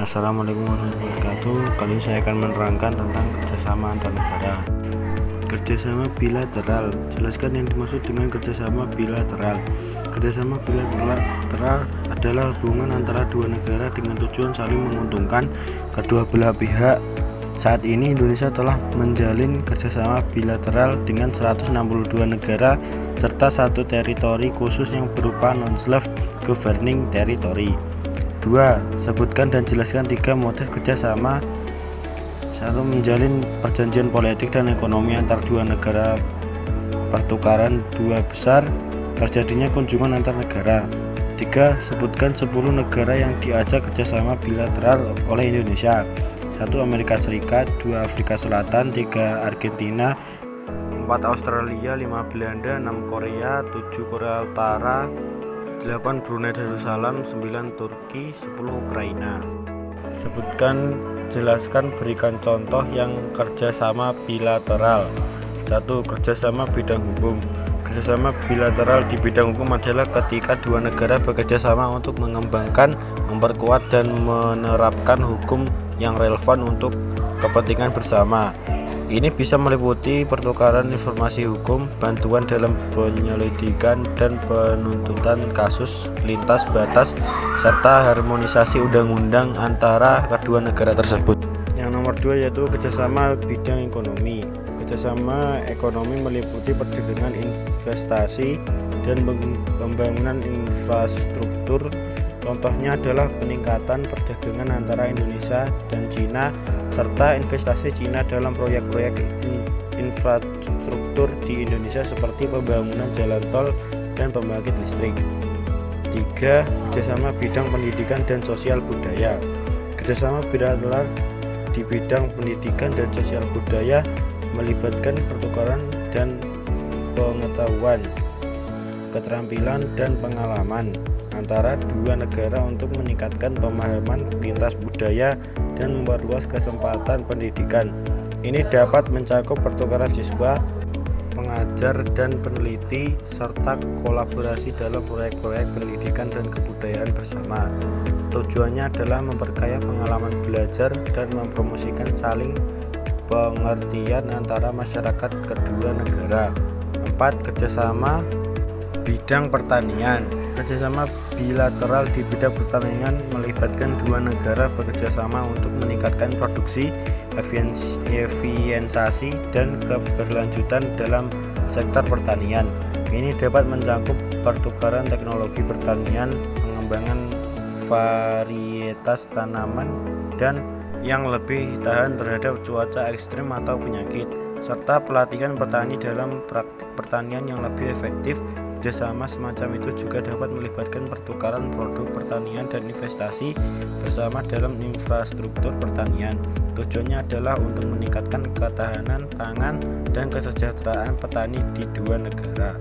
Assalamualaikum warahmatullahi wabarakatuh. Kali ini saya akan menerangkan tentang kerjasama antar negara. Kerjasama bilateral. Jelaskan yang dimaksud dengan kerjasama bilateral. Kerjasama bilateral adalah hubungan antara dua negara dengan tujuan saling menguntungkan kedua belah pihak. Saat ini Indonesia telah menjalin kerjasama bilateral dengan 162 negara serta satu teritori khusus yang berupa non-self governing territory. 2. Sebutkan dan jelaskan 3 motif kerjasama. 1. Menjalin perjanjian politik dan ekonomi antar dua negara. Pertukaran dua besar. Terjadinya kunjungan antar negara. 3. Sebutkan 10 negara yang diajak kerjasama bilateral oleh Indonesia. 1. Amerika Serikat, 2. Afrika Selatan, 3. Argentina, 4. Australia, 5. Belanda, 6. Korea, 7. Korea Utara, 8. Brunei Darussalam, 9. Turki, 10. Ukraina. Sebutkan, jelaskan, berikan contoh yang kerjasama bilateral. 1. Kerjasama bidang hukum. Kerjasama bilateral di bidang hukum adalah ketika dua negara bekerja sama untuk mengembangkan, memperkuat, dan menerapkan hukum yang relevan untuk kepentingan bersama. Ini bisa meliputi pertukaran informasi hukum, bantuan dalam penyelidikan dan penuntutan kasus lintas batas, serta harmonisasi undang-undang antara kedua negara tersebut. Yang nomor 2 yaitu kerjasama bidang ekonomi. Kerjasama ekonomi meliputi perdagangan, investasi, dan pembangunan infrastruktur. Contohnya adalah peningkatan perdagangan antara Indonesia dan Cina serta investasi Cina dalam proyek-proyek infrastruktur di Indonesia seperti pembangunan jalan tol dan pembangkit listrik. 3. Kerjasama bidang pendidikan dan sosial budaya. Kerjasama bilateral di bidang pendidikan dan sosial budaya melibatkan pertukaran dan pengetahuan, keterampilan, dan pengalaman antara dua negara untuk meningkatkan pemahaman lintas budaya dan memperluas kesempatan pendidikan. Ini dapat mencakup pertukaran siswa, pengajar, dan peneliti, serta kolaborasi dalam proyek-proyek pendidikan dan kebudayaan bersama. Tujuannya adalah memperkaya pengalaman belajar dan mempromosikan saling pengertian antara masyarakat kedua negara. 4. Kerjasama bidang pertanian. Kerjasama bilateral di bidang pertanian melibatkan dua negara bekerjasama untuk meningkatkan produksi, efisiensi, dan keberlanjutan dalam sektor pertanian. Ini dapat mencakup pertukaran teknologi pertanian, pengembangan varietas tanaman dan yang lebih tahan terhadap cuaca ekstrim atau penyakit, serta pelatihan petani dalam praktik pertanian yang lebih efektif. Kerjasama semacam itu juga dapat melibatkan pertukaran produk pertanian dan investasi bersama dalam infrastruktur pertanian. Tujuannya adalah untuk meningkatkan ketahanan pangan dan kesejahteraan petani di dua negara.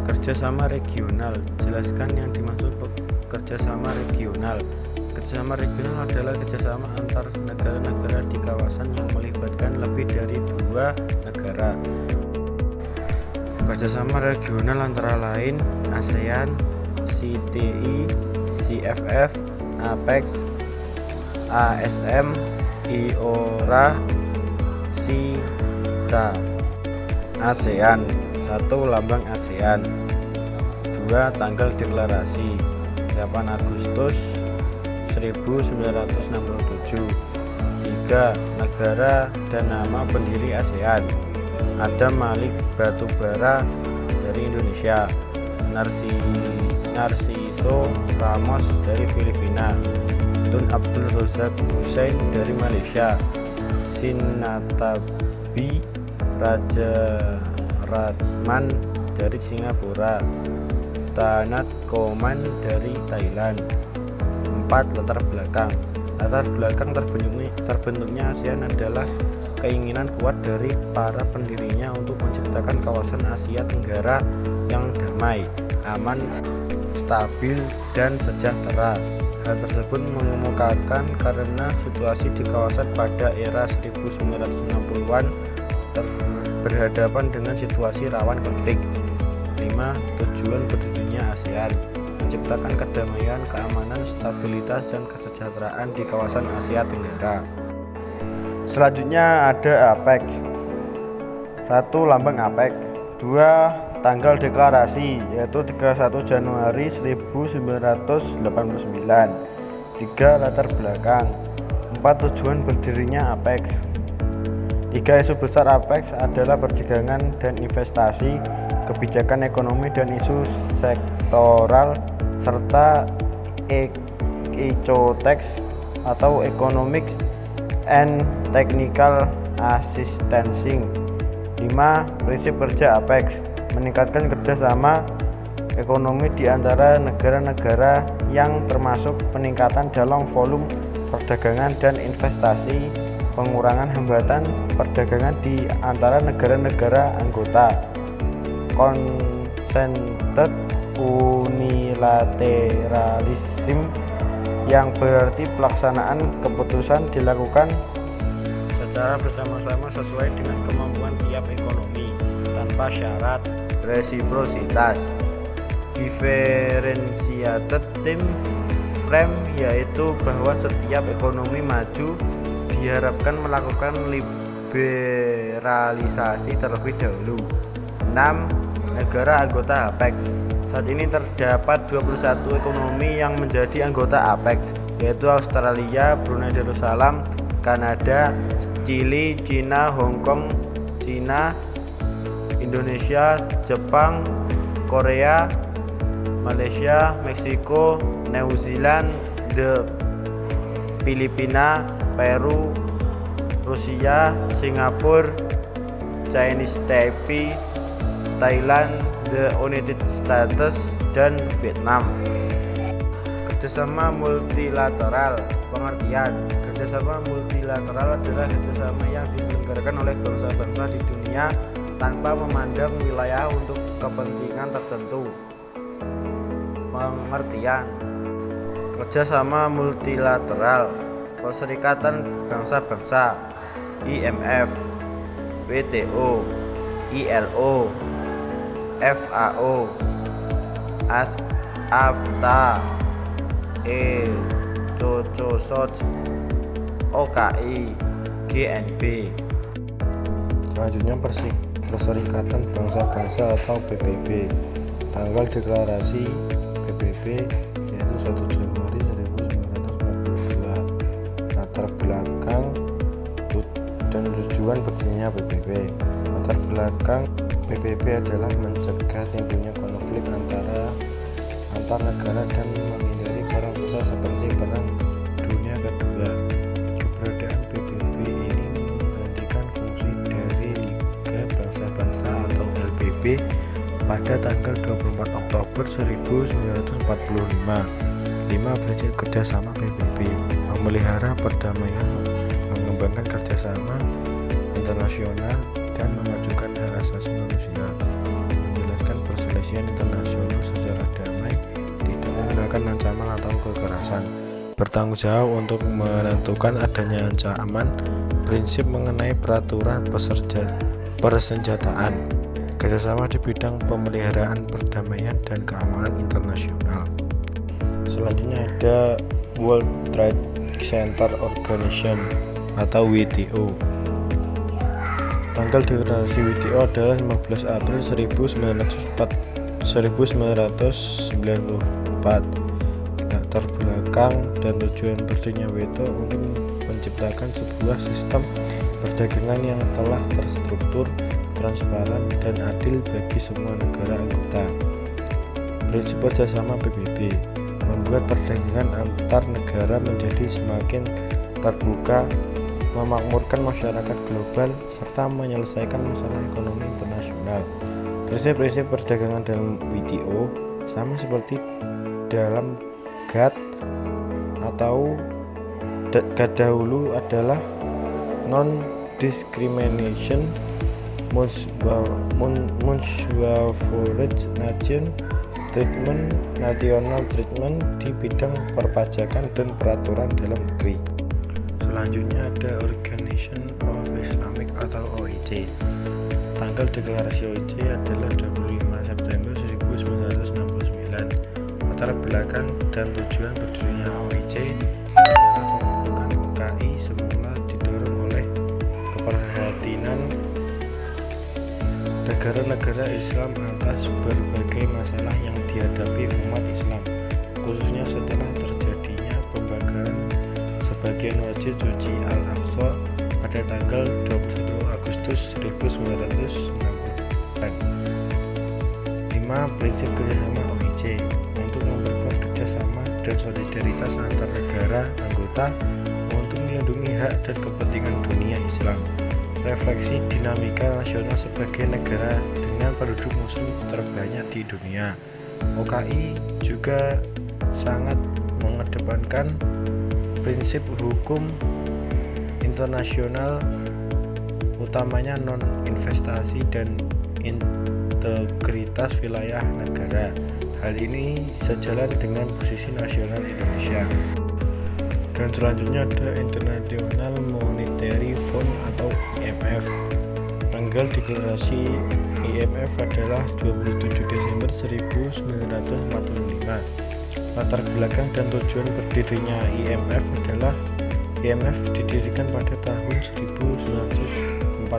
Kerjasama regional. Jelaskan yang dimaksud kerjasama regional. Kerjasama regional adalah kerjasama antar negara-negara di kawasan yang melibatkan lebih dari dua negara. Kerjasama regional antara lain ASEAN, CTI, CFF, APEX, ASM, IORA, SICA. ASEAN. 1. Lambang ASEAN. 2. Tanggal deklarasi 8 Agustus 1967. 3. Negara dan nama pendiri ASEAN. Adam Malik Batubara dari Indonesia, Narciso Ramos dari Filipina, Tun Abdul Razak Hussein dari Malaysia, Sinnathamby Rajaratnam dari Singapura, Tanat Koman dari Thailand. 4. Latar belakang. Latar belakang terbentuknya ASEAN adalah keinginan kuat dari para pendirinya untuk menciptakan kawasan Asia Tenggara yang damai, aman, stabil, dan sejahtera. Hal tersebut mengemukakan karena situasi di kawasan pada era 1960-an berhadapan dengan situasi rawan konflik. 5. Tujuan berdirinya ASEAN. menciptakan kedamaian, keamanan, stabilitas, dan kesejahteraan di kawasan Asia Tenggara. Selanjutnya ada APEC. 1. Lambang APEC. 2. Tanggal deklarasi, yaitu 31 Januari 1989. 3. Latar belakang. 4. Tujuan berdirinya APEC. 3. Isu besar APEC adalah perdagangan dan investasi, kebijakan ekonomi dan isu sektoral, serta ECOTEX atau Economic and Technical Assistance. 5. Prinsip kerja APEC, meningkatkan kerjasama ekonomi di antara negara-negara yang termasuk peningkatan dalam volume perdagangan dan investasi, pengurangan hambatan perdagangan di antara negara-negara anggota, consented unilateralism, yang berarti pelaksanaan keputusan dilakukan secara bersama-sama sesuai dengan kemampuan tiap ekonomi tanpa syarat resiprositas. Differentiated time frame, yaitu bahwa setiap ekonomi maju diharapkan melakukan liberalisasi terlebih dahulu. 6. Negara anggota APEC. Saat ini terdapat 21 ekonomi yang menjadi anggota APEC, yaitu Australia, Brunei Darussalam, Kanada, Chili, Cina, Hong Kong, Cina, Indonesia, Jepang, Korea, Malaysia, Meksiko, New Zealand, Filipina, Peru, Rusia, Singapura, Chinese Taipei, Thailand, the United States, dan Vietnam. Kerjasama multilateral. Pengertian: kerjasama multilateral adalah kerjasama yang diselenggarakan oleh bangsa-bangsa di dunia tanpa memandang wilayah untuk kepentingan tertentu. Pengertian: kerjasama multilateral, Perserikatan Bangsa-Bangsa, IMF, WTO, ILO, FAO, AFTA, ECOSOC, OKI, GNB. Selanjutnya Perserikatan Bangsa-Bangsa atau PBB. Tanggal deklarasi PBB yaitu 1 Januari 1942. Latar belakang dan tujuan berdirinya PBB. Latar belakang PBB adalah mencegah timbulnya konflik antar negara dan menghindari perang besar seperti Perang Dunia Kedua. Keberadaan PBB ini menggantikan fungsi dari Liga Bangsa-Bangsa atau LBB pada tanggal 24 Oktober 1945. 5. Prinsip kerjasama PBB: memelihara perdamaian, mengembangkan kerjasama internasional, dan memajukan hak asasi manusia, menjelaskan perselisihan internasional secara damai, tidak menggunakan ancaman atau kekerasan, bertanggung jawab untuk menentukan adanya ancaman, prinsip mengenai peraturan persenjataan, kerjasama di bidang pemeliharaan perdamaian dan keamanan internasional. Selanjutnya ada World Trade Center Organization atau WTO. Tanggal deklarasi WTO adalah 15 April 1994. Latar belakang dan tujuan berdirinya WTO untuk menciptakan sebuah sistem perdagangan yang telah terstruktur, transparan, dan adil bagi semua negara anggota. Prinsip kerjasama PBB: membuat perdagangan antar negara menjadi semakin terbuka, memakmurkan masyarakat global, serta menyelesaikan masalah ekonomi internasional. Prinsip-prinsip perdagangan dalam WTO sama seperti dalam GATT atau GATT dahulu adalah non-discrimination, mutual nation treatment, national treatment di bidang perpajakan dan peraturan dalam negeri. Selanjutnya ada Organization of Islamic atau OIC. Tanggal deklarasi OIC adalah 25 September 1969. Latar latar belakang dan tujuan berdirinya OIC adalah pembentukan OKI semula didorong oleh keprihatinan negara-negara Islam atas berbagai masalah yang dihadapi umat Islam, khususnya setelah terjadinya pembakaran sebagian Masjid Suci Al-Aqsa pada tanggal 21 Agustus 1964. 5. Prinsip kerjasama OIC untuk memperkuat kerjasama dan solidaritas antar negara anggota untuk melindungi hak dan kepentingan dunia Islam. Refleksi dinamika nasional sebagai negara dengan penduduk muslim terbanyak di dunia. OKI juga sangat mengedepankan prinsip hukum internasional, utamanya non-investasi dan integritas wilayah negara. Hal ini sejalan dengan posisi nasional Indonesia. Dan selanjutnya ada International Monetary Fund atau IMF. Tanggal deklarasi IMF adalah 27 Desember 1945. Latar belakang dan tujuan berdirinya IMF adalah IMF didirikan pada tahun 1944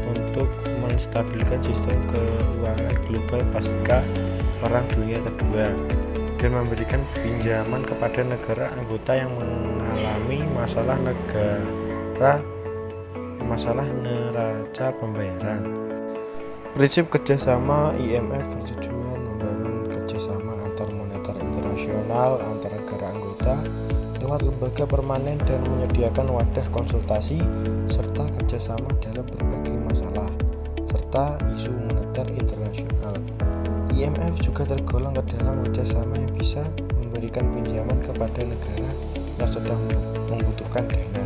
untuk menstabilkan sistem keuangan global pasca Perang Dunia Kedua dan memberikan pinjaman kepada negara anggota yang mengalami masalah neraca pembayaran. Prinsip kerjasama IMF bertujuan membangun kerjasama antar moneter internasional antar negara anggota lewat lembaga permanen dan menyediakan wadah konsultasi serta kerjasama dalam berbagai masalah serta isu moneter internasional. IMF juga tergolong ke dalam kerjasama yang bisa memberikan pinjaman kepada negara yang sedang membutuhkan dana.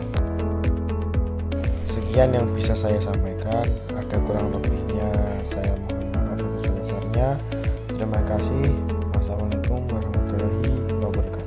Sekian yang bisa saya sampaikan, ada kurang lebihnya saya mohon maaf sebesar-besarnya. Terima kasih. Wassalamualaikum warahmatullahi wabarakatuh.